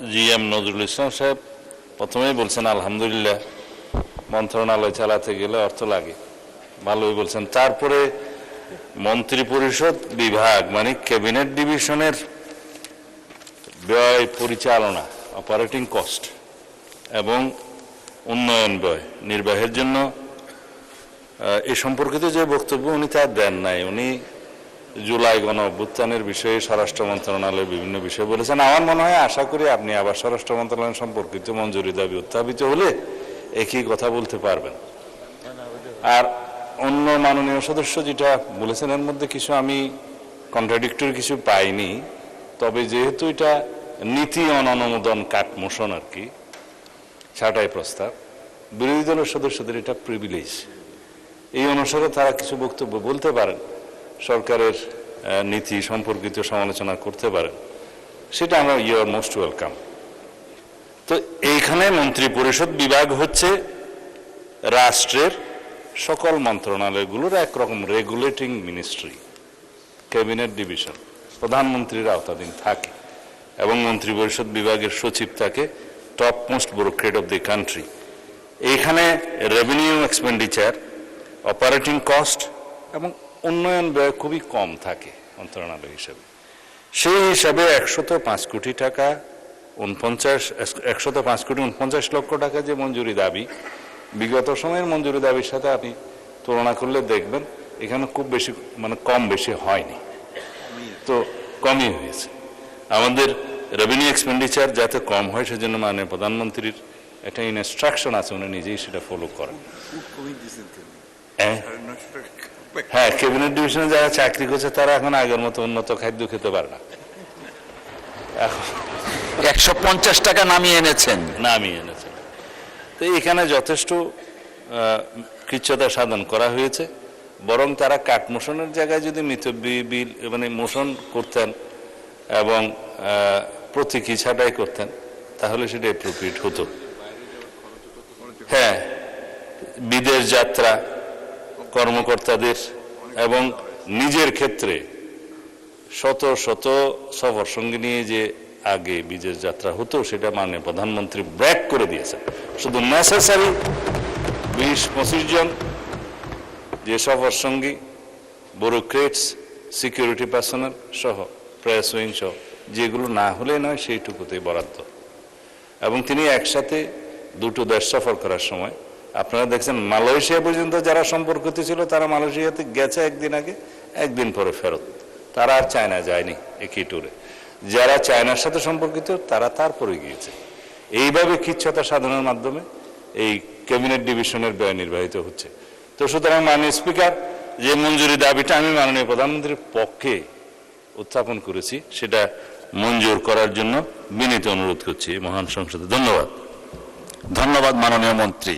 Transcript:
GM Nazrul Islam সাহেব প্রথমেই বলছেন আলহামদুলিল্লাহ, মন্ত্রণালয় চালাতে গেলে অর্থ লাগে, ভালোই বলছেন। তারপরে মন্ত্রী পরিষদ বিভাগ মানে ক্যাবিনেট ডিভিশনের ব্যয় পরিচালনা, অপারেটিং কস্ট এবং উন্নয়ন ব্যয় নির্বাহের জন্য এ সম্পর্কিত যে বক্তব্য উনি তা দেন নাই। উনি জুলাই গণ অভ্যুত্থানের বিষয়ে স্বরাষ্ট্র মন্ত্রণালয়ের বিভিন্ন বিষয় বলেছেন। আমার মনে হয়, আশা করি আপনি আবার স্বরাষ্ট্র মন্ত্রণালয় সম্পর্কিত মঞ্জুরি দাবি উত্থাপিত হলে একই কথা বলতে পারবেন। আর অন্য মাননীয় সদস্য যেটা বলেছেন এর মধ্যে কিছু আমি কন্ট্রাডিক্টরি কিছু পাইনি, তবে যেহেতু এটা নীতি অনুমোদন কাট মোশন আর কি, ছাঁটাই প্রস্তাব, বিরোধী দলের সদস্যদের এটা প্রিভিলেজ, এই অনুসারে তারা কিছু বক্তব্য বলতে পারেন, সরকারের নীতি সম্পর্কিত সমালোচনা করতে পারেন, সেটা আমরা ইউর মোস্ট ওয়েলকাম। তো এইখানে মন্ত্রী পরিষদ বিভাগ হচ্ছে রাষ্ট্রের সকল মন্ত্রণালয়গুলোর একরকম রেগুলেটিং মিনিস্ট্রি, ক্যাবিনেট ডিভিশন প্রধানমন্ত্রীর আওতাধীন থাকে এবং মন্ত্রী পরিষদ বিভাগের সচিব থাকে top most bureaucrat of the country. এইখানে রেভিনিউ এক্সপেন্ডিচার, অপারেটিং কস্ট এবং উন্নয়ন ব্যয় খুবই কম থাকে মন্ত্রণালয় হিসেবে। সেই হিসাবে 105 কোটি টাকা 105 কোটি 49 লক্ষ টাকা যে মঞ্জুরি দাবি, বিগত সময়ের মঞ্জুরি দাবির সাথে আপনি তুলনা করলে দেখবেন এখানে খুব বেশি মানে কম বেশি হয়নি, তো কমই হয়েছে। আমাদের রেভিনিউ এক্সপেন্ডিচার যাতে কম হয় সেজন্য মাননীয় প্রধানমন্ত্রীর একটা ইনস্ট্রাকশন আছে, উনি নিজেই সেটা ফলো করেন। হ্যাঁ, ক্যাবিনেট ডিভিশনে যারা চাকরি করছে তারা এখন আগের মতো উন্নত খাদ্য খেতে পারে না। এখন 150 টাকা নামিয়ে এনেছেন। তো এখানে যথেষ্ট কৃচ্ছতা সাধন করা হয়েছে। বরং তারা কাট মোশনের জায়গায় যদি বিল মানে মোশন করতেন এবং প্রতীকী ছাঁটাই করতেন তাহলে সেটা অ্যাপ্রোপ্রিয়েট হতো। হ্যাঁ, বিদেশ যাত্রা কর্মকর্তাদের এবং নিজের ক্ষেত্রে শত শত সফর সঙ্গে নিয়ে যে আগে বিদেশ যাত্রা হতো সেটা মাননীয় প্রধানমন্ত্রী ব্রেক করে দিয়েছেন। শুধু নেসেসারি 20-25 জন যে সফর সঙ্গী, ব্যুরোক্রেটস, সিকিউরিটি পার্সোনাল সহ, প্রেস উইং সহ, যেগুলো না হলে নয় সেইটুকুতেই বরাদ্দ। এবং তিনি একসাথে দুটো দেশ সফর করার সময় আপনারা দেখছেন মালয়েশিয়া পর্যন্ত যারা সম্পর্কিত ছিল তারা মালয়েশিয়াতে গেছে একদিন আগে, একদিন পরে ফেরত, তারা আর চায়না যায়নি একই ট্যুরে। যারা চায়নার সাথে সম্পর্কিত তারা তারপরে গিয়েছে। এইভাবে কৃচ্ছতা সাধনের মাধ্যমে এই ক্যাবিনেট ডিভিশনের ব্যয় নির্বাহিত হচ্ছে। তো সুতরাং মাননীয় স্পিকার, যে মঞ্জুরি দাবিটা আমি মাননীয় প্রধানমন্ত্রীর পক্ষে উত্থাপন করেছি সেটা মঞ্জুর করার জন্য বিনীত অনুরোধ করছি মহান সংসদে। ধন্যবাদ। ধন্যবাদ মাননীয় মন্ত্রী।